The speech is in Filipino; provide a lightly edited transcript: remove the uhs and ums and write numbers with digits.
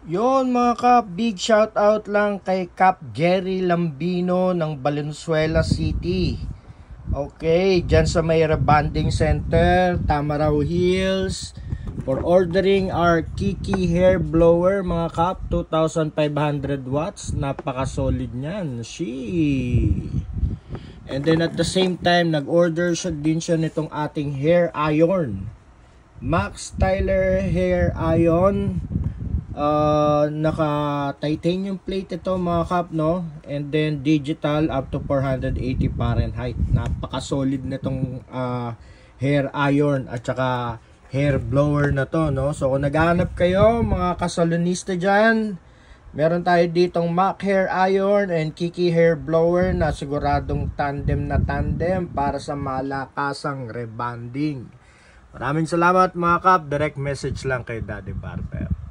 Yon mga kap, big shout out lang kay Kap Jerry Lambino ng Valenzuela City. Okay, dyan sa may Rebanding Center, Tamaraw Hills, for ordering our Kiki hair blower mga kap, 2,500 watts, napaka solid nyan. And then at the same time, nag-order din siya nitong ating hair iron, Max Tyler hair iron. Naka titanium plate ito mga kap, no? And then digital up to 480 Fahrenheit. Napaka solid nitong hair iron at saka hair blower na to, no? So kung naghahanap kayo mga kasalonista dyan, meron tayo ditong Mac hair iron and Kiki hair blower na siguradong tandem para sa malakasang rebanding. Maraming salamat mga kap. Direct message lang kay Daddy Barber.